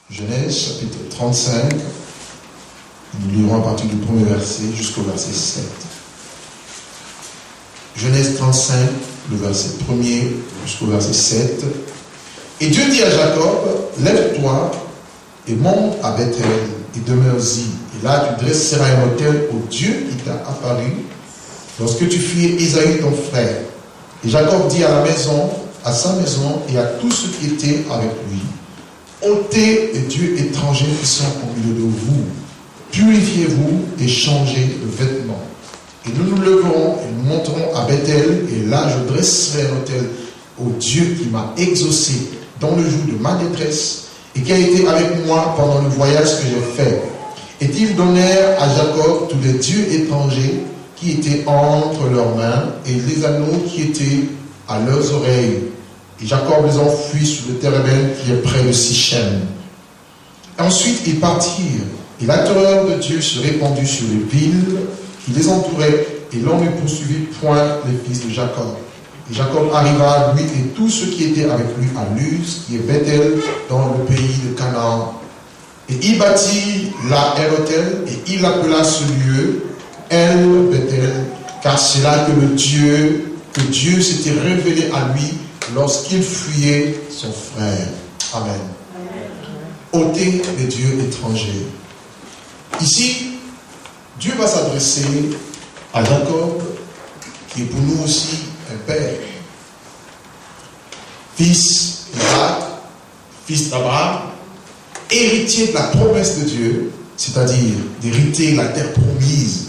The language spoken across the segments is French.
Genèse chapitre 35, nous lirons à partir du premier verset jusqu'au verset 7. Genèse 35, le verset 1er jusqu'au verset 7. Et Dieu dit à Jacob, lève-toi et monte à Bethel et demeure-y. Et là tu dresseras un autel au Dieu qui t'a apparu lorsque tu fuis Ésaü ton frère. Et Jacob dit à sa maison et à tous ceux qui étaient avec lui, ôtez les dieux étrangers qui sont au milieu de vous, purifiez-vous et changez de vêtements. Et nous nous leverons et nous monterons à Bethel, et là je dresserai un autel au Dieu qui m'a exaucé dans le jour de ma détresse et qui a été avec moi pendant le voyage que j'ai fait. Et ils donnèrent à Jacob tous les dieux étrangers qui étaient entre leurs mains et les anneaux qui étaient à leurs oreilles. Et Jacob les enfuit sur le Térébène qui est près de Sichem. Ensuite ils partirent, et la terreur de Dieu se répandit sur les villes qui les entouraient, et l'on ne poursuivit point les fils de Jacob. Et Jacob arriva, lui et tous ceux qui étaient avec lui, à Luz, qui est Bethel, dans le pays de Canaan. Et il bâtit là un autel, et il appela ce lieu El Bethel, car c'est là que Dieu s'était révélé à lui lorsqu'il fuyait son frère. Amen. Ôtez les dieux étrangers. Ici, Dieu va s'adresser à Jacob, qui est pour nous aussi un père. Fils d'Isaac, fils d'Abraham, héritier de la promesse de Dieu, c'est-à-dire d'hériter la terre promise.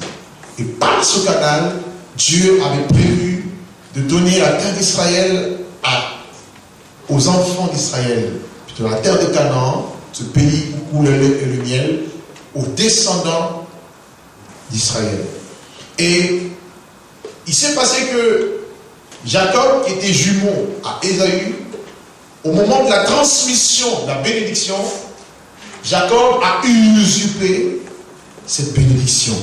Et par ce canal, Dieu avait prévu de donner la terre d'Israël aux enfants d'Israël, de la terre de Canaan, ce pays où coule le lait et le miel, aux descendants d'Israël. Et il s'est passé que Jacob, qui était jumeau à Ésaü, au moment de la transmission de la bénédiction, Jacob a usurpé cette bénédiction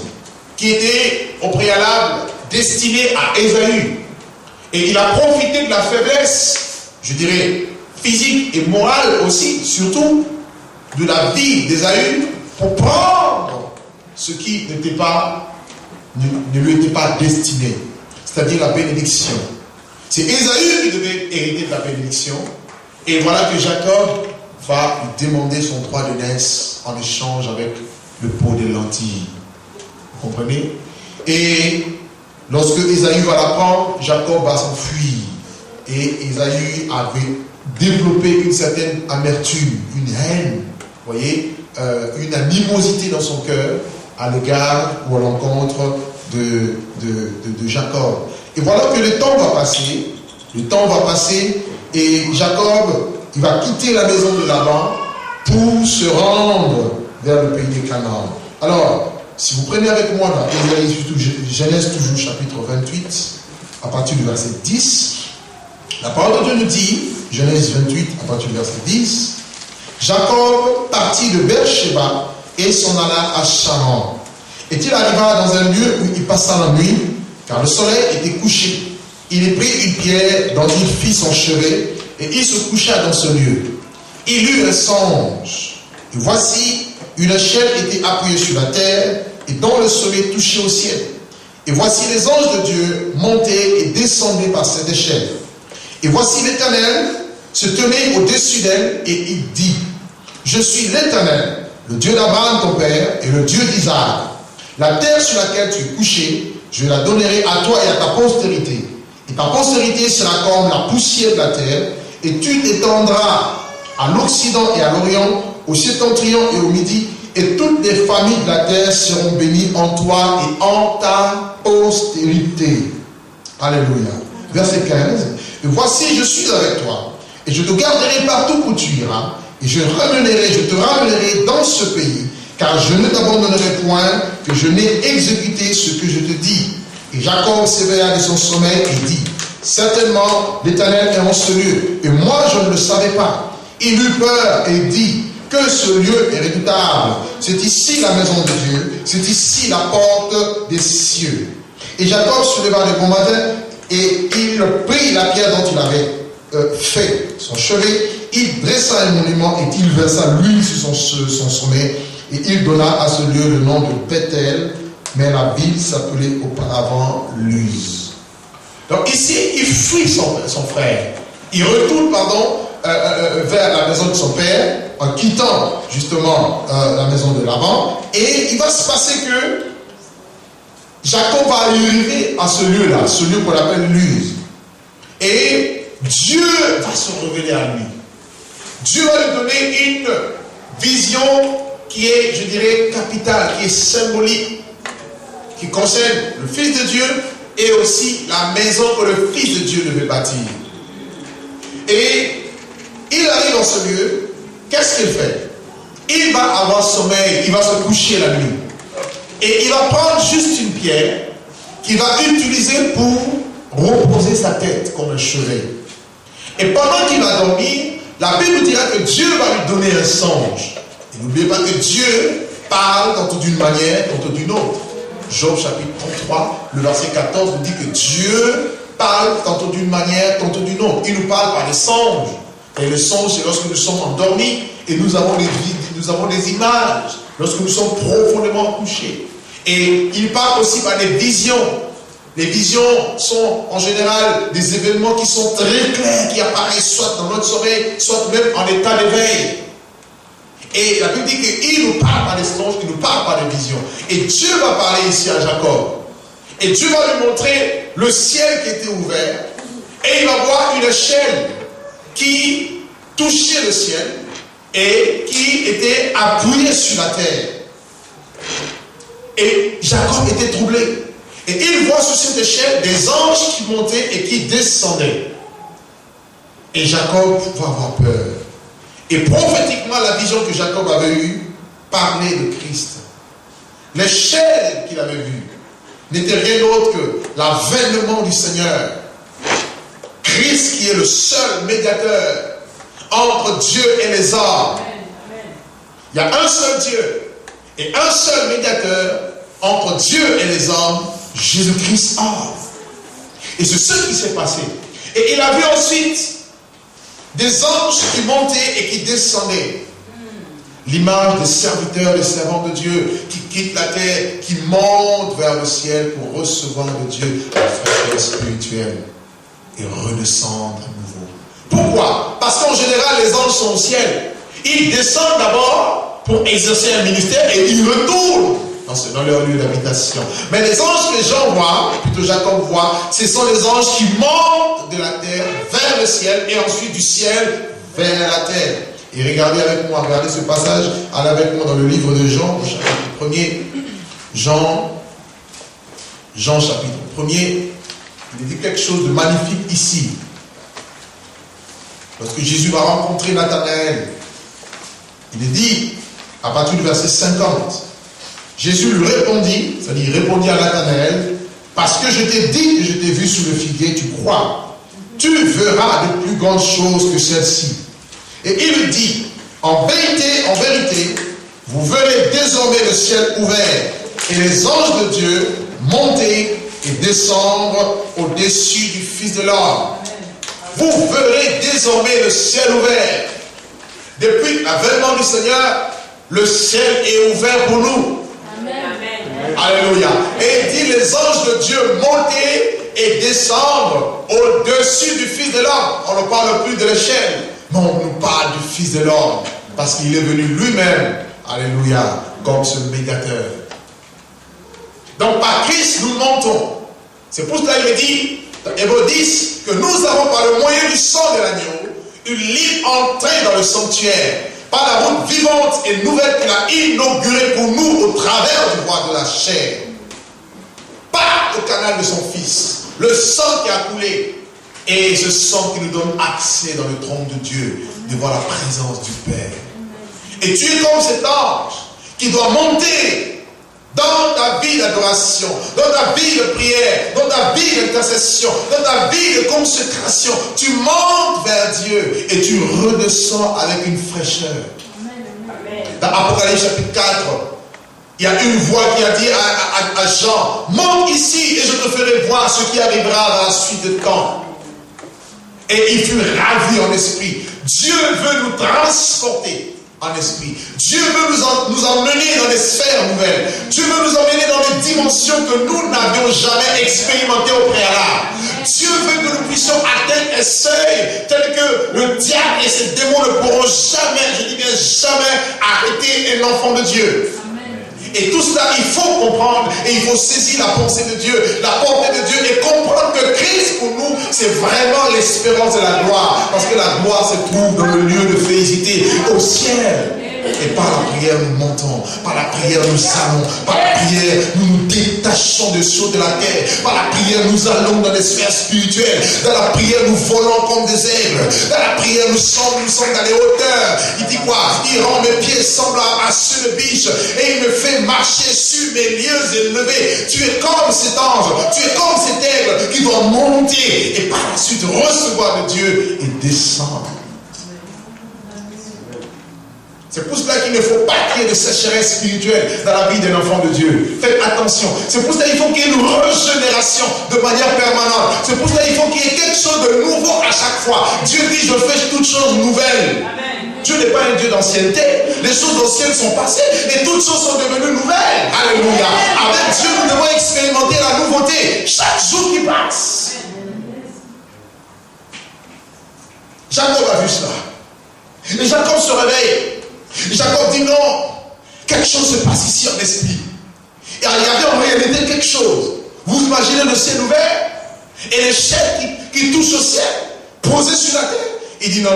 qui était au préalable destinée à Ésaü. Et il a profité de la faiblesse, je dirais, physique et morale aussi, surtout de la vie d'Ésaü, pour prendre ce qui ne lui était pas destiné, c'est-à-dire la bénédiction. C'est Ésaü qui devait hériter de la bénédiction, et voilà que Jacob va lui demander son droit de naissance en échange avec le pot de lentilles. Vous comprenez? Et lorsque Ésaü va l'apprendre, Jacob va s'enfuir. Et Ésaü avait développé une certaine amertume, une haine, vous voyez, une animosité dans son cœur à l'égard ou à l'encontre de Jacob. Et voilà que le temps va passer, et Jacob, il va quitter la maison de Laban pour se rendre vers le pays de Canaan. Alors, si vous prenez avec moi dans Genèse toujours chapitre 28, à partir du verset 10, la parole de Dieu nous dit, Genèse 28 à partir du verset 10, Jacob partit de Beersheba et s'en alla à Charan. Et il arriva dans un lieu où il passa la nuit, car le soleil était couché. Il y prit une pierre dont il fit son chevet, et il se coucha dans ce lieu. Il eut un songe, et voici, une échelle était appuyée sur la terre, et dont le sommet touchait au ciel. Et voici les anges de Dieu montaient et descendaient par cette échelle. Et voici l'Éternel se tenait au-dessus d'elle, et il dit, je suis l'Éternel, le Dieu d'Abraham ton père, et le Dieu d'Isaac. La terre sur laquelle tu es couché, je la donnerai à toi et à ta postérité. Et ta postérité sera comme la poussière de la terre, et tu t'étendras à l'Occident et à l'Orient, au septentrion et au Midi, et toutes les familles de la terre seront bénies en toi et en ta postérité. Alléluia. Verset 15. Et voici, je suis avec toi, et je te garderai partout où tu iras, et je te ramènerai dans ce pays, car je ne t'abandonnerai point, que je n'ai exécuté ce que je te dis. Et Jacob s'éveilla de son sommeil et dit, certainement l'Éternel est en ce lieu, et moi je ne le savais pas. Il eut peur et dit, que ce lieu est redoutable. C'est ici la maison de Dieu, c'est ici la porte des cieux. Et Jacob se leva de bon matin, et il prit la pierre dont il avait fait son chevet, il dressa un monument et il versa l'huile sur son sommet, et il donna à ce lieu le nom de Bethel, mais la ville s'appelait auparavant Luz. Donc ici, il fuit son frère. Il retourne, vers la maison de son père, en quittant justement la maison de Laban, et il va se passer que Jacob va arriver à ce lieu-là, ce lieu qu'on appelle Luz. Et Dieu va se révéler à lui. Dieu va lui donner une vision qui est, je dirais, capitale, qui est symbolique, qui concerne le Fils de Dieu et aussi la maison que le Fils de Dieu devait bâtir. Et il arrive dans ce lieu, qu'est-ce qu'il fait? Il va avoir sommeil, il va se coucher la nuit. Et il va prendre juste une pierre qu'il va utiliser pour reposer sa tête comme un chevet. Et pendant qu'il va dormir, la Bible dira que Dieu va lui donner un songe. Et n'oubliez pas que Dieu parle tantôt d'une manière, tantôt d'une autre. Job chapitre 33, le verset 14 nous dit que Dieu parle tantôt d'une manière, tantôt d'une autre. Il nous parle par des songes. Et le songe, c'est lorsque nous sommes endormis et nous avons des images, lorsque nous sommes profondément couchés. Et il parle aussi par des visions. Les visions sont en général des événements qui sont très clairs, qui apparaissent soit dans notre sommeil, soit même en état d'éveil. Et la Bible dit qu'il nous parle par des songes, qu'il nous parle par des visions. Et Dieu va parler ici à Jacob. Et Dieu va lui montrer le ciel qui était ouvert. Et il va voir une échelle qui touchait le ciel et qui était appuyée sur la terre. Et Jacob était troublé. Et il voit sur cette échelle des anges qui montaient et qui descendaient. Et Jacob va avoir peur. Et prophétiquement, la vision que Jacob avait eue parlait de Christ. L'échelle qu'il avait vue n'était rien d'autre que l'avènement du Seigneur. Christ qui est le seul médiateur entre Dieu et les hommes. Il y a un seul Dieu et un seul médiateur entre Dieu et les hommes, Jésus-Christ homme. Et c'est ce qui s'est passé. Et il a vu ensuite des anges qui montaient et qui descendaient. L'image des serviteurs, des servants de Dieu qui quittent la terre, qui montent vers le ciel pour recevoir de Dieu la fraîcheur spirituelle et redescendre à nouveau. Pourquoi? Parce qu'en général, les anges sont au ciel. Ils descendent d'abord pour exercer un ministère et ils retournent dans leur lieu d'habitation. Mais les anges que Jean voit, plutôt Jacob voit, ce sont les anges qui montent de la terre vers le ciel et ensuite du ciel vers la terre. Et regardez avec moi, regardez ce passage, allez avec moi dans le livre de Jean, au chapitre 1er. Jean chapitre 1er, il dit quelque chose de magnifique ici. Lorsque Jésus va rencontrer Nathanaël, il est dit, à partir du verset 50, Jésus lui répondit, c'est-à-dire il répondit à Nathanaël, parce que je t'ai dit que je t'ai vu sous le figuier, tu crois. Tu verras de plus grandes choses que celles-ci. Et il lui dit, en vérité, vous verrez désormais le ciel ouvert et les anges de Dieu monter et descendre au-dessus du Fils de l'homme. Vous verrez désormais le ciel ouvert. Depuis l'avènement du Seigneur, le ciel est ouvert pour nous. Amen. Alléluia. Et il dit les anges de Dieu monter et descendre au-dessus du Fils de l'homme. On ne parle plus de l'échelle. Non, on nous parle du Fils de l'homme, parce qu'il est venu lui-même, alléluia, comme ce médiateur. Donc par Christ, nous montons. C'est pour cela qu'il dit, dans Hébreux 10, que nous avons par le moyen du sang de l'agneau, une libre entrée dans le sanctuaire, par la route vivante et nouvelle qu'il a inaugurée pour nous au travers du roi de la chair. Par le canal de son Fils, le sang qui a coulé. Et ce sang qui nous donne accès dans le trône de Dieu, devant la présence du Père. Et tu es comme cet ange qui doit monter dans ta vie d'adoration, dans ta vie de prière, dans ta vie d'intercession, dans ta vie de consécration. Tu montes vers Dieu et tu redescends avec une fraîcheur. Dans Apocalypse chapitre 4, il y a une voix qui a dit à Jean, monte ici et je te ferai voir ce qui arrivera dans la suite de temps. Et il fut ravi en esprit. Dieu veut nous transporter en esprit. Dieu veut nous emmener dans des sphères nouvelles. Dieu veut nous emmener dans des dimensions que nous n'avions jamais expérimentées au préalable. Dieu veut que nous puissions atteindre un seuil tel que le diable et ses démons ne pourront jamais, je dis bien jamais, arrêter un enfant de Dieu. Et tout cela, il faut comprendre et il faut saisir la pensée de Dieu, la portée de Dieu et comprendre que Christ pour nous, c'est vraiment l'espérance de la gloire. Parce que la gloire se trouve dans le lieu de félicité au ciel. Et par la prière, nous montons. Par la prière, nous allons. Par la prière, nous nous détachons des choses de la terre. Par la prière, nous allons dans les sphères spirituelles. Dans la prière, nous volons comme des aigles. Dans la prière, nous sommes dans les hauteurs. Il dit quoi? Il rend mes pieds semblables à ceux de biche. Et il me fait marcher sur mes lieux élevés. Tu es comme cet ange. Tu es comme cet aigle qui doit monter. Et par la suite, recevoir de Dieu et descendre. C'est pour cela qu'il ne faut pas qu'il y ait de sécheresse spirituelle dans la vie d'un enfant de Dieu. Faites attention. C'est pour cela qu'il faut qu'il y ait une régénération de manière permanente. C'est pour cela qu'il faut qu'il y ait quelque chose de nouveau à chaque fois. Dieu dit, je fais toutes choses nouvelles. Amen. Dieu n'est pas un Dieu d'ancienneté. Les choses anciennes sont passées et toutes choses sont devenues nouvelles. Alléluia. Avec Dieu, nous devons expérimenter la nouveauté chaque jour qui passe. Jacob a vu cela. Et Jacob se réveille. Jacob dit non, quelque chose se passe ici en esprit. Et il y avait en réalité quelque chose. Vous imaginez le ciel ouvert et les chefs qui touchent au ciel, posés sur la terre. Il dit non,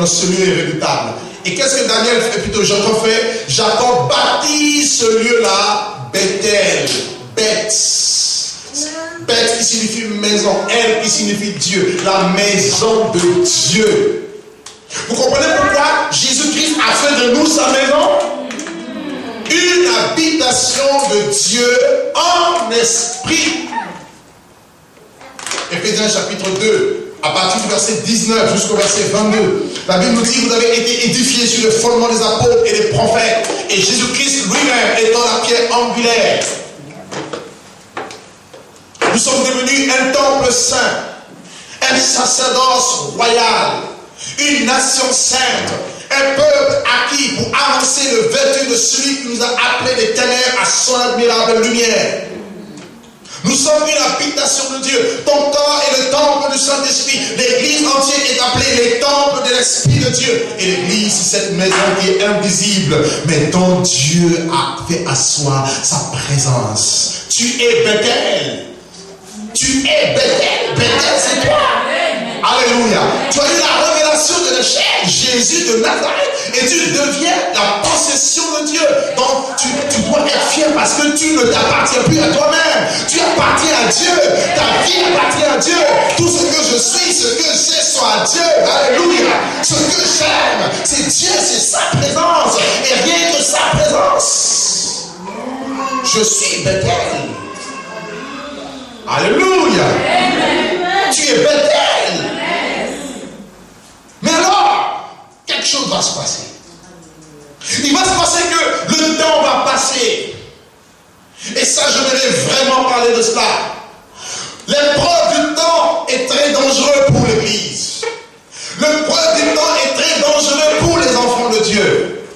ce lieu est redoutable. Et qu'est-ce que Daniel fait, plutôt Jacob fait? Jacob bâtit ce lieu-là, Bethel. Beth qui signifie maison, elle qui signifie Dieu, la maison de Dieu. Vous comprenez pourquoi Jésus-Christ a fait de nous sa maison? Une habitation de Dieu en esprit. Éphésiens chapitre 2, à partir du verset 19 jusqu'au verset 22. La Bible nous dit, vous avez été édifiés sur le fondement des apôtres et des prophètes. Et Jésus-Christ lui-même étant la pierre angulaire. Nous sommes devenus un temple saint, un sacerdoce royal, une nation sainte, un peuple acquis pour avancer le vertu de celui qui nous a appelés des ténèbres à son admirable lumière. Nous sommes une habitation de Dieu. Ton corps est le temple du Saint-Esprit. L'église entière est appelée les temples de l'Esprit de Dieu. Et l'église, c'est cette maison qui est invisible, mais dont Dieu a fait asseoir sa présence. Tu es Bethel. Tu es Bethel. Bethel, c'est toi. Alléluia. Tu as eu la révélation de l'échec, Jésus de Nazareth, et tu deviens la possession de Dieu. Donc tu dois être fier parce que tu ne t'appartiens plus à toi-même. Tu appartiens à Dieu. Ta vie appartient à Dieu. Tout ce que je suis, ce que j'ai, soit à Dieu. Alléluia. Ce que j'aime, c'est Dieu, c'est sa présence. Et rien que sa présence. Je suis Bethel. Alléluia. Amen. Tu es Bethel. Mais alors, quelque chose va se passer. Il va se passer que le temps va passer. Et ça, je voudrais vraiment parler de cela. L'épreuve du temps est très dangereux pour l'Église. L'épreuve du temps est très dangereux pour les enfants de Dieu.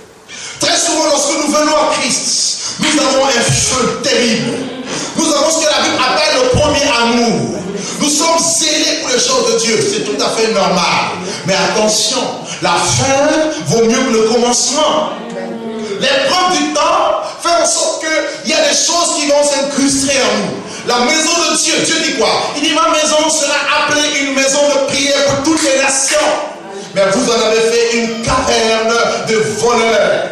Très souvent, lorsque nous venons à Christ, nous avons un feu terrible. Nous avons ce que la Bible appelle le premier amour. Nous sommes zélés pour les choses de Dieu. C'est tout à fait normal. Mais attention, la fin vaut mieux que le commencement. L'épreuve du temps fait en sorte qu'il y a des choses qui vont s'incruster en nous. La maison de Dieu, Dieu dit quoi? Il dit, ma maison sera appelée une maison de prière pour toutes les nations. Mais vous en avez fait une caverne de voleurs.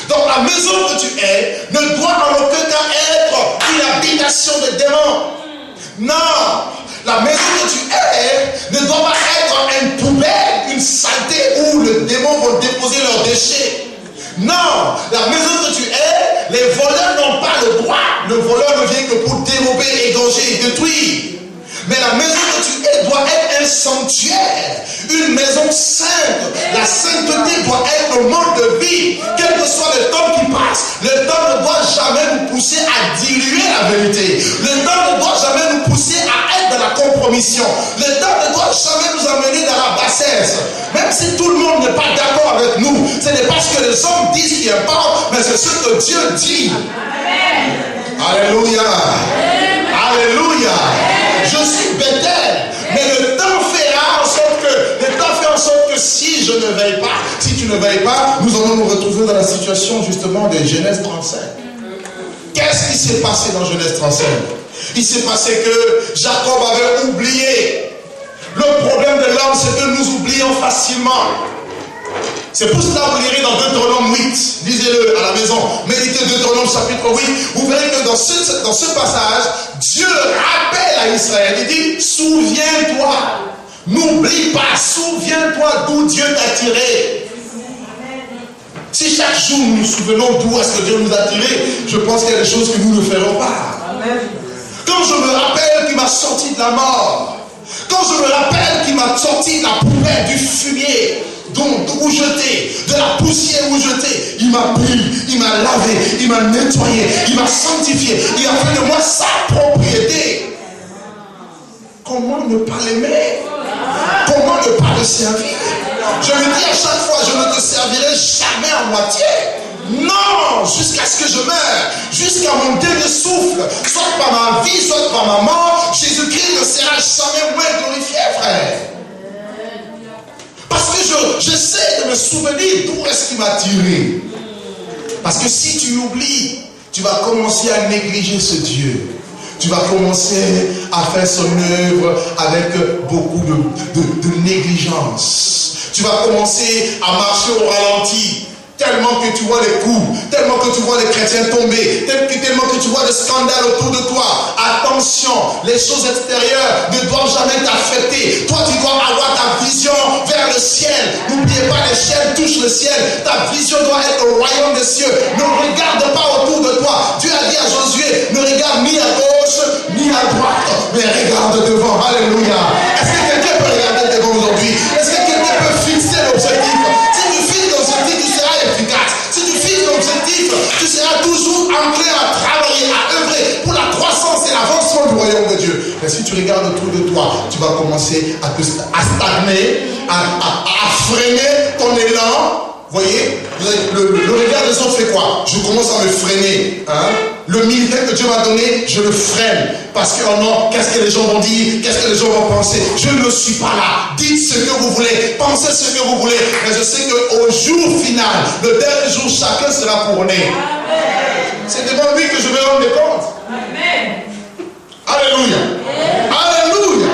Donc la maison que tu es ne doit en aucun cas être une habitation de démons. Non, la maison que tu es ne doit pas être une poubelle, une saleté où les démons vont déposer leurs déchets. Non, la maison que tu es, les voleurs n'ont pas le droit. Le voleur ne vient que pour dérober, égorger et détruire. Mais la maison que tu es doit être un sanctuaire, une maison sainte. La sainteté doit être le mode de vie. Quel que soit le temps qui passe, le temps ne doit jamais nous pousser à diluer la vérité. Le temps ne doit jamais nous pousser à être dans la compromission compromission. L'État ne doit jamais nous amener dans la bassesse. Même si tout le monde n'est pas d'accord avec nous, ce n'est pas ce que les hommes disent qui importe, mais c'est ce que Dieu dit. Amen. Alléluia. Amen. Alléluia. Amen. Je suis Bethel, mais le temps fera en sorte que, le temps fait en sorte que si je ne veille pas, si tu ne veilles pas, nous allons nous retrouver dans la situation justement de Genèse 35. Qu'est-ce qui s'est passé dans Genèse 35? Il s'est passé que Jacob avait oublié. Le problème de l'homme, c'est que nous oublions facilement. C'est pour cela que vous lirez dans Deutéronome 8. Lisez-le à la maison. Méditez Deutéronome chapitre 8. Vous verrez que dans ce passage, Dieu rappelle à Israël. Il dit, souviens-toi. N'oublie pas. Souviens-toi d'où Dieu t'a tiré. Si chaque jour nous nous souvenons d'où est-ce que Dieu nous a tirés, je pense qu'il y a des choses que nous ne ferons pas. Amen. Quand je me rappelle qu'il m'a sorti de la mort, quand je me rappelle qu'il m'a sorti de la poubelle, du fumier, où j'étais, de la poussière où j'étais, il m'a pris, il m'a lavé, il m'a nettoyé, il m'a sanctifié, il a fait de moi sa propriété. Comment ne pas l'aimer? Comment ne pas le servir? Je lui dis à chaque fois, je ne te servirai jamais en moitié. Non, jusqu'à ce que je meure, jusqu'à mon dernier souffle, soit par ma vie, soit par ma mort, Jésus-Christ ne sera jamais moins glorifié, frère. Parce que j'essaie de me souvenir d'où est-ce qu'il m'a tiré. Parce que si tu oublies, tu vas commencer à négliger ce Dieu. Tu vas commencer à faire son œuvre avec beaucoup de négligence. Tu vas commencer à marcher au ralenti. Tellement que tu vois les coups, tellement que tu vois les chrétiens tomber, tellement que tu vois des scandales autour de toi. Attention, les choses extérieures ne doivent jamais t'affecter. Toi, tu dois avoir ta vision vers le ciel. N'oubliez pas, les chaînes touchent le ciel. Ta vision doit être au royaume des cieux. Ne regarde pas autour de toi. Dieu a dit à Josué, ne regarde ni à gauche, ni à droite, mais regarde devant. Alléluia. Est-ce que quelqu'un peut regarder devant aujourd'hui? Est-ce que quelqu'un peut fixer l'objectif? Si tu fixes l'objectif, tu seras efficace. Si tu fixes l'objectif, tu seras toujours enclin à travailler, à œuvrer pour la croissance et l'avancement du royaume de Dieu. Mais si tu regardes autour de toi, tu vas commencer à stagner, à freiner ton élan. Vous voyez, le regard des autres fait quoi? Je commence à me freiner. Le militaire que Dieu m'a donné, je le freine. Parce que, oh non, qu'est-ce que les gens vont dire? Qu'est-ce que les gens vont penser? Je ne suis pas là. Dites ce que vous voulez. Pensez ce que vous voulez. Mais je sais qu'au jour final, le dernier jour, chacun sera couronné. C'est devant lui que je vais rendre compte. Amen. Alléluia. Alléluia.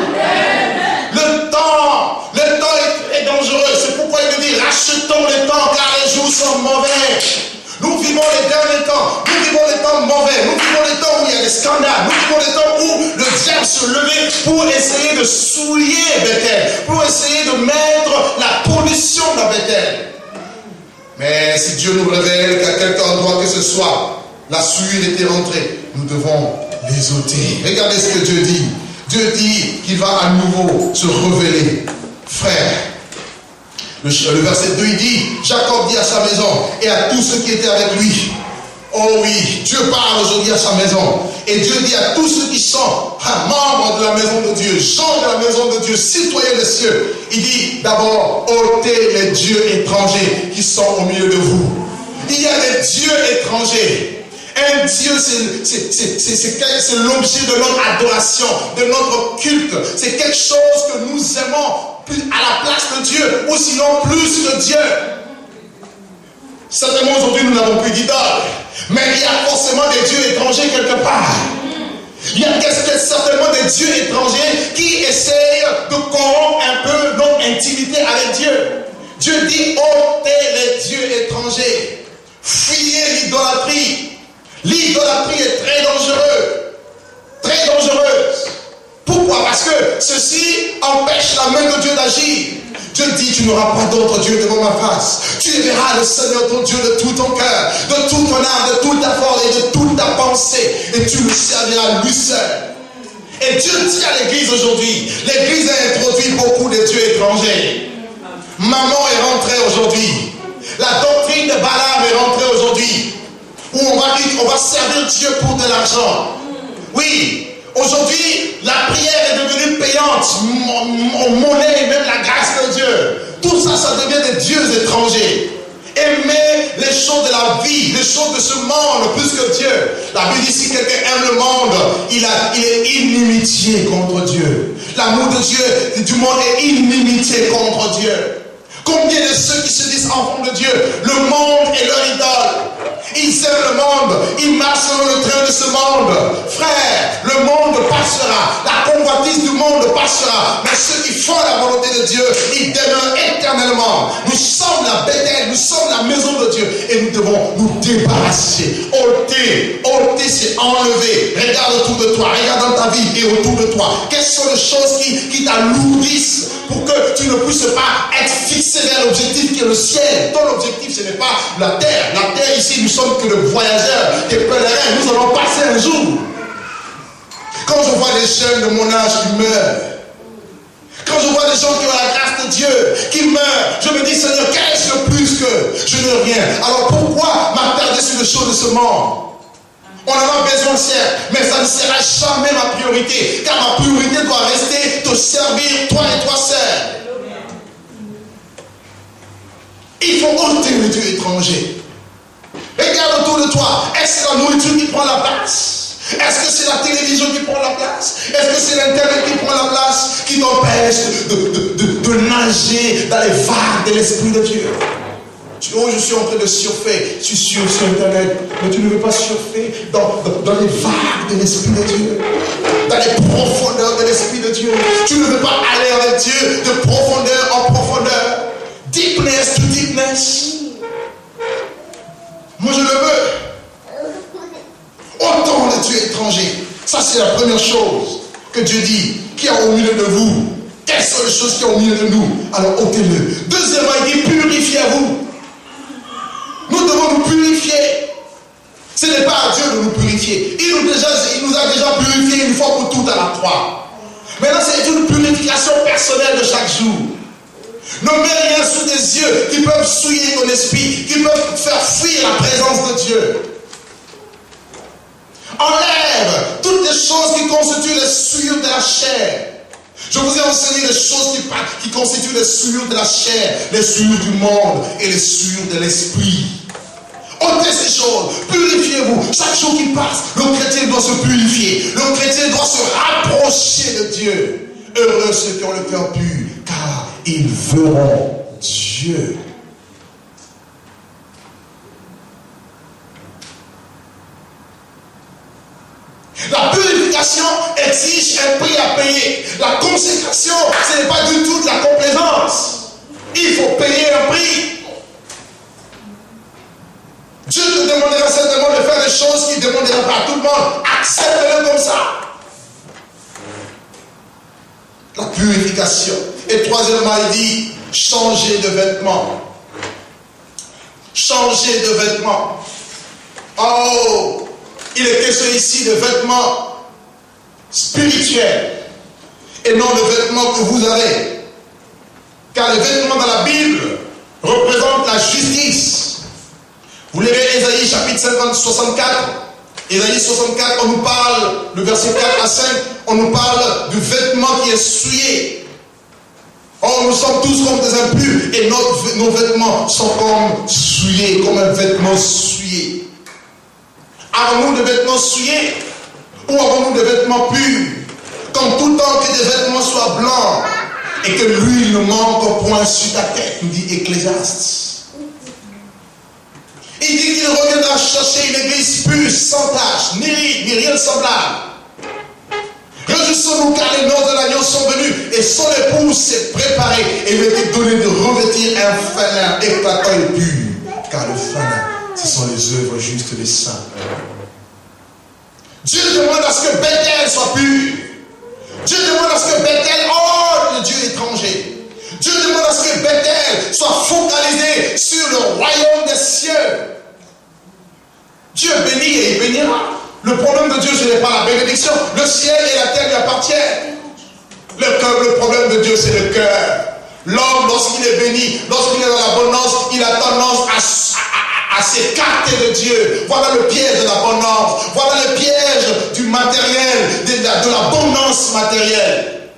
Le temps est dangereux. C'est pourquoi il me dit, rachetons le temps car les jours sont mauvais. Nous vivons les derniers temps. Nous vivons les temps mauvais. Nous vivons les temps où il y a des scandales. Nous vivons les temps où le diable se levait pour essayer de souiller Bethel, pour essayer de mettre la pollution dans Bethel. Mais si Dieu nous révèle qu'à quelque endroit que ce soit, la souillure était rentrée, nous devons les ôter. Regardez ce que Dieu dit. Dieu dit qu'il va à nouveau se révéler. Frère, le verset 2, il dit, Jacob dit à sa maison et à tous ceux qui étaient avec lui. Oh oui, Dieu parle aujourd'hui à sa maison. Et Dieu dit à tous ceux qui sont membres de la maison de Dieu, gens de la maison de Dieu, citoyens des cieux. Il dit d'abord, ôtez les dieux étrangers qui sont au milieu de vous. Il y a des dieux étrangers. Un Dieu, c'est l'objet de notre adoration, de notre culte. C'est quelque chose que nous aimons à la place de Dieu, ou sinon plus que Dieu. Certainement aujourd'hui nous n'avons plus d'idole, mais il y a forcément des dieux étrangers quelque part. Il y a certainement des dieux étrangers qui essayent de corrompre un peu notre intimité avec Dieu. Dieu dit, ôtez les dieux étrangers, fuyez l'idolâtrie. L'idolâtrie est très dangereuse. Très dangereuse. Pourquoi? Parce que ceci empêche la main de Dieu d'agir. Dieu dit, tu n'auras pas d'autre Dieu devant ma face. Tu verras le Seigneur ton Dieu de tout ton cœur, de toute ton âme, de toute ta force et de toute ta pensée. Et tu le serviras lui seul. Et Dieu dit à l'église aujourd'hui, l'église a introduit beaucoup de dieux étrangers. Maman est rentrée aujourd'hui. La doctrine de Balaam est rentrée aujourd'hui. Où on va servir Dieu pour de l'argent. Oui, Aujourd'hui, la prière est devenue payante, monnaie, même la grâce de Dieu. Tout ça, ça devient des dieux étrangers. Aimer les choses de la vie, les choses de ce monde plus que Dieu. La Bible dit si quelqu'un aime le monde, il est inimitié contre Dieu. L'amour de Dieu, du monde est inimitié contre Dieu. Combien de ceux qui se disent enfants de Dieu, le monde est leur idole. Ils aiment le monde, ils marchent selon le train de ce monde. Frère, le monde passera, la convoitise du monde passera, mais ceux qui font la volonté de Dieu, ils demeurent éternellement. Nous sommes la Bethel, nous sommes la maison de Dieu et nous devons nous débarrasser. Ôter, c'est enlever. Regarde autour de toi, regarde dans ta vie et autour de toi. Quelles sont les choses qui t'alourdissent pour que tu ne puisses pas être fixé vers l'objectif qui est le ciel. Ton objectif, ce n'est pas la terre. La terre ici, nous sommes que des voyageurs, des pèlerins. Nous allons passer un jour. Quand je vois des jeunes de mon âge qui meurent, quand je vois des gens qui ont la grâce de Dieu, qui meurent, je me dis, Seigneur, qu'est-ce que plus que je n'ai rien? Alors pourquoi m'attarder sur les choses de ce monde? On en a besoin, certes, mais ça ne sera jamais ma priorité, car ma priorité doit rester te servir, toi et toi seul. Il faut ôter le Dieu étranger. Regarde autour de toi. Est-ce que c'est la nourriture qui prend la place? Est-ce que c'est la télévision qui prend la place? Est-ce que c'est l'internet qui prend la place, qui t'empêche de nager dans les vagues de l'Esprit de Dieu? Oh, je suis en train de surfer, je suis sur internet, mais tu ne veux pas surfer dans les vagues de l'Esprit de Dieu, dans les profondeurs de l'Esprit de Dieu. Tu ne veux pas aller avec Dieu de profondeur en profondeur, deepness to deepness. Moi je le veux. Autant de Dieu étranger. Ça c'est la première chose que Dieu dit, qui est au milieu de vous. Quelles sont les choses qui sont au milieu de nous? Alors ôtez-le. Deuxièmement, il dit purifiez-vous. Nous devons nous purifier. Ce n'est pas à Dieu de nous purifier. Il nous a déjà purifié une fois pour toutes à la croix. Maintenant, c'est une purification personnelle de chaque jour. Ne mets rien sous des yeux qui peuvent souiller ton esprit, qui peuvent faire fuir la présence de Dieu. Enlève toutes les choses qui constituent les souillures de la chair. Je vous ai enseigné les choses qui constituent les souillures de la chair, les souillures du monde et les souillures de l'esprit. Ôtez ces choses, purifiez-vous. Chaque jour qui passe, le chrétien doit se purifier. Le chrétien doit se rapprocher de Dieu. Heureux ceux qui ont le cœur pur, car ils verront Dieu. La purification exige un prix à payer. La consécration, ce n'est pas du tout de la complaisance. Il faut payer un prix. Dieu te demandera certainement de faire des choses qu'il ne demandera pas à tout le monde. Accepte-le comme ça. La purification. Et troisièmement, il dit, changer de vêtements. Changer de vêtements. Oh, il est question ici de vêtements spirituels et non de vêtements que vous avez. Car les vêtements dans la Bible représentent la justice. Vous lirez Ésaïe chapitre 64. Ésaïe 64, on nous parle, le verset 4 à 5, on nous parle du vêtement qui est souillé. Or, nous sommes tous comme des impurs et nos vêtements sont comme souillés, comme un vêtement souillé. Avons-nous des vêtements souillés ou avons-nous des vêtements purs? Quand tout le temps que des vêtements soient blancs et que l'huile ne manque au point sur ta tête, nous dit Ecclésiaste. Il dit qu'il reviendra chercher une église pure, sans tache, ni ride, ni rien de semblable. Réjouissons-nous car les noces de l'agneau sont venus et son épouse s'est préparée et lui a été donné de revêtir un fanin éclatant et pur. Car le fanin, ce sont les œuvres justes des saints. Dieu demande à ce que Bethel soit pur. Dieu demande à ce que Bethel ôte le Dieu étranger. Dieu demande à ce que Bethel soit focalisé sur le royaume des cieux. Dieu bénit et il bénira. Le problème de Dieu, ce n'est pas la bénédiction. Le ciel et la terre lui appartiennent. Le problème de Dieu, c'est le cœur. L'homme, lorsqu'il est béni, lorsqu'il est dans l'abondance, il a tendance à s'écarter de Dieu. Voilà le piège de l'abondance. Voilà le piège du matériel, de l'abondance matérielle.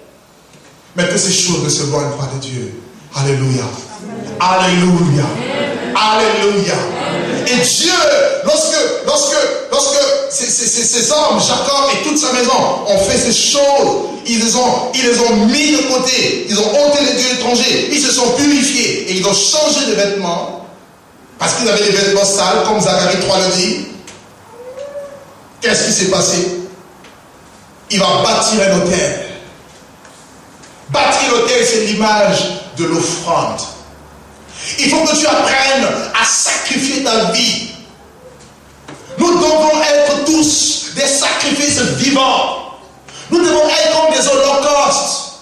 Mais que ces choses ne se voient pas de Dieu. Alléluia. Alléluia. Alléluia. Et Dieu, lorsque ces hommes, Jacob et toute sa maison, ont fait ces choses, ils les ont mis de côté, ils ont ôté les dieux étrangers, ils se sont purifiés et ils ont changé de vêtements, parce qu'ils avaient des vêtements sales, comme Zacharie 3 le dit. Qu'est-ce qui s'est passé? Il va bâtir un autel. Bâtir l'autel, c'est l'image de l'offrande. Il faut que tu apprennes à sacrifier ta vie. Nous devons être tous des sacrifices vivants. Nous devons être comme des holocaustes.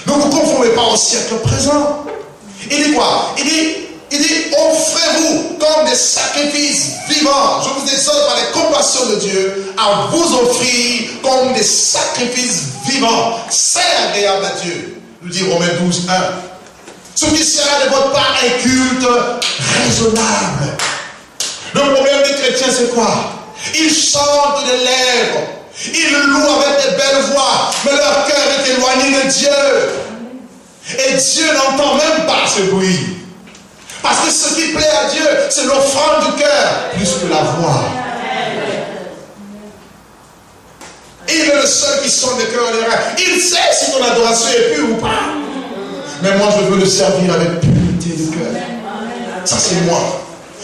Ne vous conformez pas au siècle présent. Il dit quoi? Il dit, offrez-vous comme des sacrifices vivants. Je vous exhorte par les compassions de Dieu à vous offrir comme des sacrifices vivants. C'est agréable à Dieu. Nous dit Romains 12, 1. Ce qui sera de votre part un culte raisonnable. Le problème des chrétiens, c'est quoi? Ils chantent des lèvres, ils louent avec des belles voix, mais leur cœur est éloigné de Dieu. Et Dieu n'entend même pas ce bruit. Parce que ce qui plaît à Dieu, c'est l'offrande du cœur, plus que la voix. Il est le seul qui sonde le cœur et les reins. Il sait si ton adoration est pure ou pas. Mais moi, je veux le servir avec pureté de cœur. Ça, c'est moi.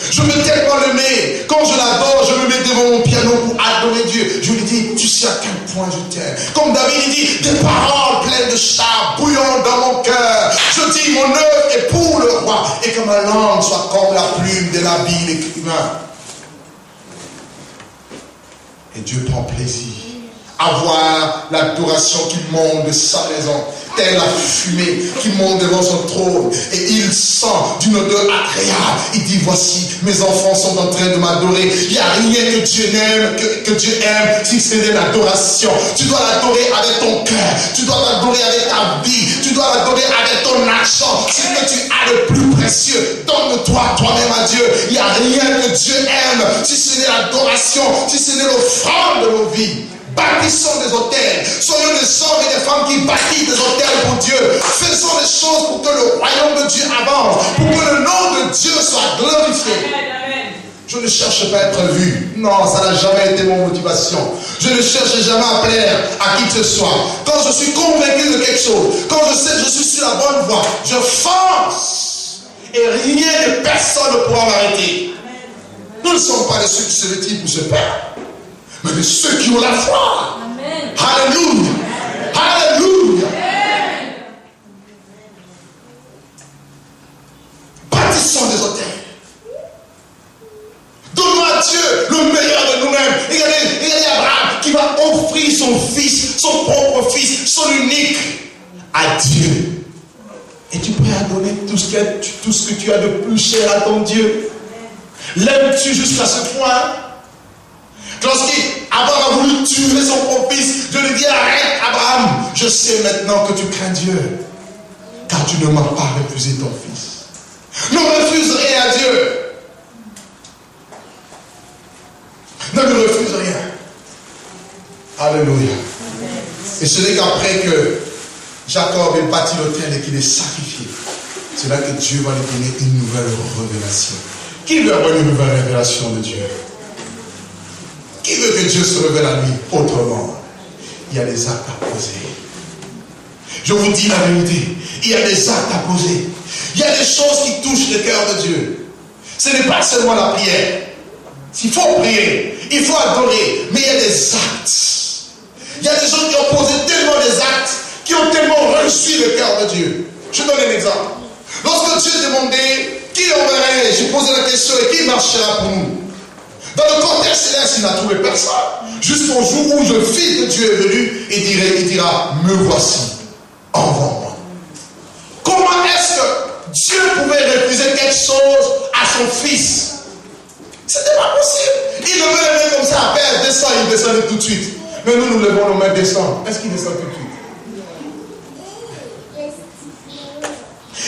Je veux tellement l'aimer. Quand je l'adore, je me mets devant mon piano pour adorer Dieu. Je lui dis, tu sais à quel point je t'aime. Comme David, il dit, des paroles pleines de char bouillant dans mon cœur. Je dis, mon œuvre est pour le roi. Et que ma langue soit comme la plume de l'habile écrivain. Et Dieu prend plaisir à voir l'adoration qui monte de sa maison, telle la fumée qui monte devant son trône, et il sent d'une odeur agréable. Il dit, voici, mes enfants sont en train de m'adorer. Il n'y a rien que Dieu n'aime, que Dieu aime, si ce n'est l'adoration. Tu dois l'adorer avec ton cœur, tu dois l'adorer avec ta vie, tu dois l'adorer avec ton argent. Ce que tu as le plus précieux, donne-toi toi-même à Dieu. Il n'y a rien que Dieu aime, si ce n'est l'adoration, si ce n'est l'offrande de nos vies. Bâtissons des hôtels. Soyons des hommes et des femmes qui bâtissent des hôtels pour Dieu. Faisons des choses pour que le royaume de Dieu avance, pour que le nom de Dieu soit glorifié. Je ne cherche pas à être vu. Non, ça n'a jamais été mon motivation. Je ne cherche jamais à plaire à qui que ce soit. Quand je suis convaincu de quelque chose, quand je sais que je suis sur la bonne voie, je fonce. Et rien et personne ne pourra m'arrêter. Nous ne sommes pas de ceux qui se retirent pour se perdre, mais de ceux qui ont la foi. Amen. Alléluia. Alléluia. Bâtissons des hôtels. Donnons à Dieu le meilleur de nous-mêmes. Regardez Abraham qui va offrir son fils, son propre fils, son unique, à Dieu. Et tu es prêt à donner tout ce que tu as de plus cher à ton Dieu? L'aimes-tu jusqu'à ce point? Lorsqu'Abraham a voulu tuer son propre fils, Dieu lui dit, arrête Abraham, je sais maintenant que tu crains Dieu, car tu ne m'as pas refusé ton fils. Ne refuse rien à Dieu. Ne lui refuse rien. Alléluia. Et ce n'est qu'après que Jacob ait bâti l'autel et qu'il est sacrifié, c'est là que Dieu va lui donner une nouvelle révélation. Qui lui a donné une nouvelle révélation de Dieu? Qui veut que Dieu se révèle à lui autrement? Il y a des actes à poser. Je vous dis la vérité. Il y a des actes à poser. Il y a des choses qui touchent le cœur de Dieu. Ce n'est pas seulement la prière. Il faut prier, il faut adorer, mais il y a des actes. Il y a des gens qui ont posé tellement des actes, qui ont tellement reçu le cœur de Dieu. Je donne un exemple. Lorsque Dieu demandait qui enverrait, je posais la question, et qui marchera pour nous? Dans le contexte céleste, il n'a trouvé personne. Jusqu'au jour où le Fils de Dieu est venu, il dira, me voici, envoie-moi. Comment est-ce que Dieu pouvait refuser quelque chose à son Fils? C'était pas possible. Il levait les mains comme ça, Père, descend, il descendait tout de suite. Mais nous levons nos mains, descend. Est-ce qu'il descend tout de suite?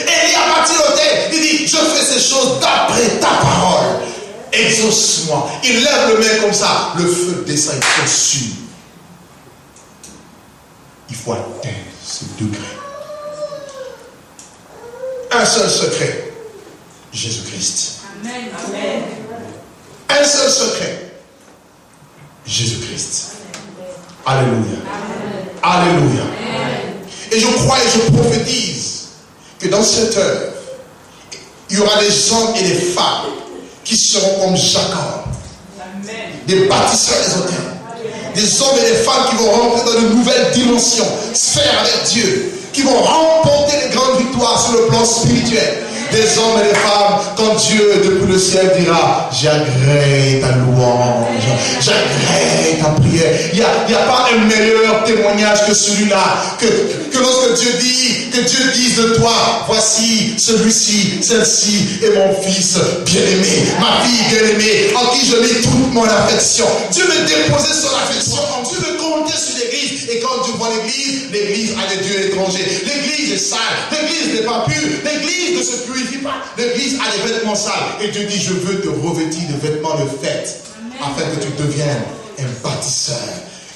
Et il a bâti l'autel. Il dit, je fais ces choses d'après ta parole. Exauce-moi. Il lève le main comme ça. Le feu descend, il consume. il faut atteindre ce degré. Un seul secret, Jésus-Christ. Amen. Amen. Un seul secret, Jésus-Christ. Alléluia. Alléluia. Et je crois et je prophétise que dans cette œuvre, il y aura des hommes et des femmes qui seront comme Jacob, des bâtisseurs des hôtels, des hommes et des femmes qui vont rentrer dans de nouvelles dimensions, sphères avec Dieu, qui vont remporter les grandes victoires sur le plan spirituel. Des hommes et des femmes, quand Dieu depuis le ciel dira, j'agrée ta louange, j'agrée ta prière. Il n'y a pas un meilleur témoignage que celui-là, que lorsque Dieu dit, que Dieu dise de toi, voici celui-ci, celle-ci est mon fils bien-aimé, ma fille bien-aimée, en qui je mets toute mon affection. Dieu veut déposer son affection, Dieu veut compter sur l'église, et quand Dieu voit l'église a des dieux étrangers, l'église est sale, l'église n'est pas pure, l'église ne se purifie pas, l'église a des vêtements sales, et Dieu dit, je veux te revêtir de vêtements de fête, afin que tu deviennes un bâtisseur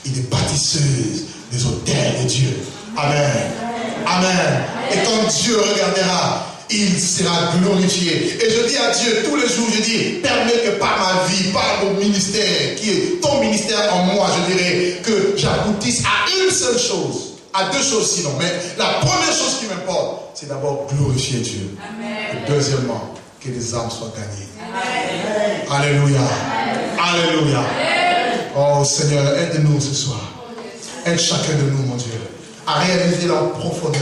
et des bâtisseuses des hôtels de Dieu. Amen. Amen. Et quand Dieu regardera, il sera glorifié. Et je dis à Dieu, tous les jours, je dis, permets que par ma vie, par mon ministère, qui est ton ministère en moi, je dirais, que j'aboutisse à une seule chose. À deux choses sinon. Mais la première chose qui m'importe, c'est d'abord glorifier Dieu. Amen. Et deuxièmement, que les âmes soient gagnées. Amen. Alléluia. Amen. Alléluia. Amen. Oh Seigneur, aide-nous ce soir. Aide chacun de nous, mon Dieu, à réaliser la profondeur,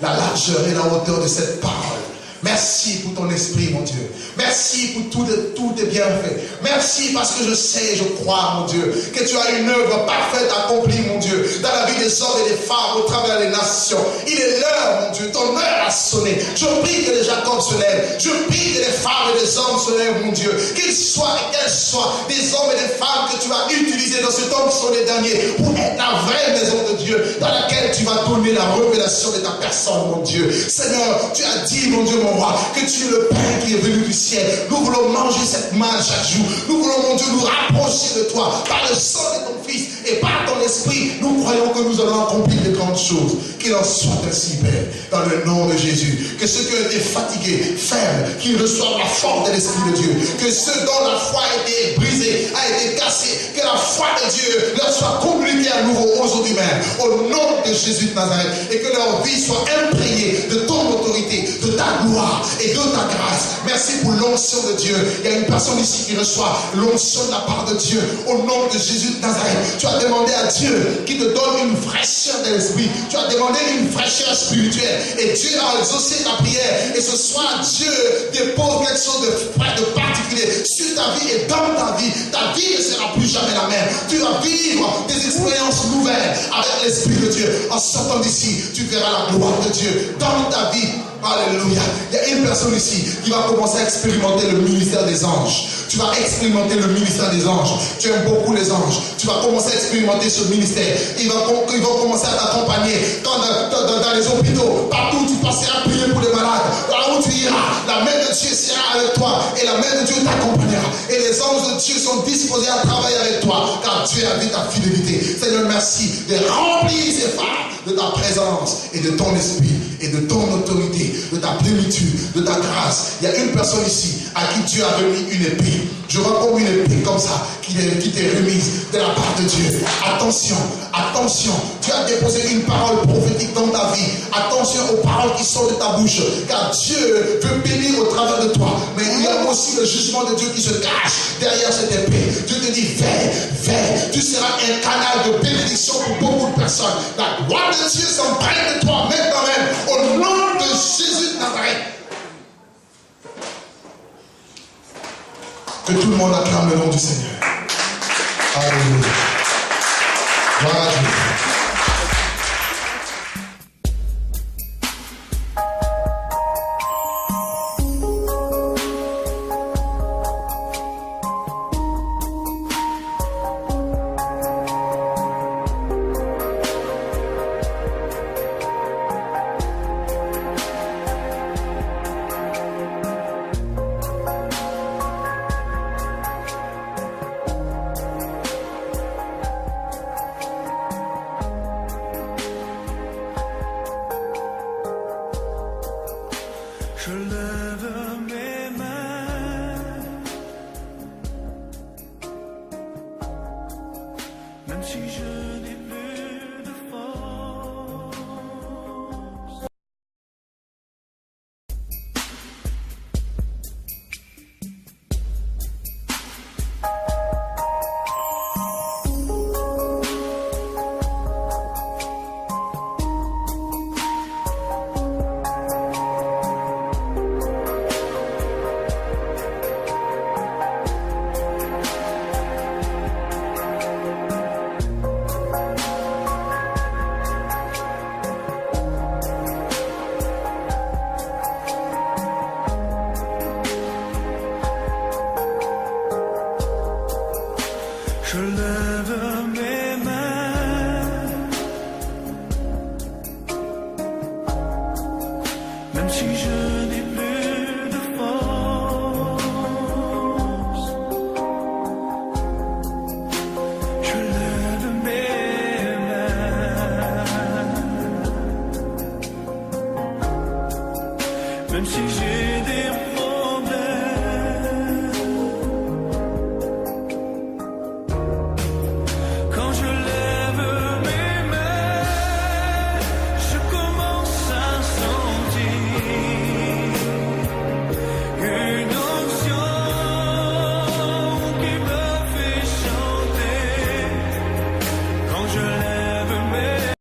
la largeur et la hauteur de cette parole. Merci pour ton esprit, mon Dieu. Merci pour tout tes bienfaits. Merci parce que je sais, je crois, mon Dieu, que tu as une œuvre parfaite accomplie, mon Dieu, dans la vie des hommes et des femmes au travers des nations. Il est l'heure, mon Dieu, ton heure a sonné. Je prie que les Jacob se lèvent. Je prie que les femmes et les hommes se lèvent, mon Dieu. Qu'ils soient et qu'elles soient des hommes et des femmes que tu as utilisés dans ce temps qui sont les derniers pour être la vraie maison de Dieu dans laquelle tu vas donner la révélation de ta personne, mon Dieu. Seigneur, tu as dit, mon Dieu, mon roi, que tu es le pain qui est venu du ciel. Nous voulons manger cette manne chaque jour. Nous voulons, mon Dieu, nous rapprocher de toi par le sang de ton Fils et par ton esprit. Nous croyons que nous allons accomplir de grandes choses. Qu'il en soit ainsi, Père, dans le nom de Jésus. Que ceux qui ont été fatigués, faibles, qu'ils reçoivent la force de l'Esprit de Dieu. Que ceux dont la foi a été brisée, a été cassée, que la foi de Dieu leur soit communiquée à nouveau aujourd'hui même. Au nom de Jésus de Nazareth. Et que leur vie soit imprégnée de ton autorité, de ta gloire et de ta grâce. Merci pour l'onction de Dieu. Il y a une personne ici qui reçoit l'onction de la part de Dieu. Au nom de Jésus de Nazareth. Tu as demandé à Dieu qui te donne une fraîcheur de l'esprit. Tu as demandé une fraîcheur spirituelle. Et Dieu a exaucé ta prière. Et ce soir, Dieu dépose quelque chose de particulier sur ta vie et dans ta vie. Ta vie ne sera plus jamais la même. Tu vas vivre des expériences nouvelles avec l'Esprit de Dieu. En sortant d'ici, tu verras la gloire de Dieu dans ta vie. Alléluia. Il y a une personne ici qui va commencer à expérimenter le ministère des anges. Tu vas expérimenter le ministère des anges. Tu aimes beaucoup les anges. Tu vas commencer à expérimenter ce ministère. Ils vont commencer à t'accompagner dans les hôpitaux. Partout où tu passeras à prier pour les malades. Là où tu iras, la main de Dieu sera avec toi. Et la main de Dieu t'accompagnera. Et les anges de Dieu sont disposés à travailler avec toi. Car Dieu a vu ta fidélité. Seigneur, merci de remplir ces femmes de ta présence et de ton esprit et de ton autorité, de ta plénitude, de ta grâce. Il y a une personne ici à qui Dieu a remis une épée. Je vois comme une épée comme ça qui t'est remise de la part de Dieu. Attention, attention. Tu as déposé une parole prophétique dans ta vie. Attention aux paroles qui sortent de ta bouche. Car Dieu veut bénir au travers de toi. Mais il y a aussi le jugement de Dieu qui se cache derrière cette épée. Dieu te dit, fais. Tu seras un canal de bénédiction pour beaucoup de personnes. La gloire de Dieu s'emprunte de toi maintenant même. Au nom de Jésus de Nazareth. Que tout le monde acclame le nom du Seigneur. Alléluia. Gloire à Dieu. 去这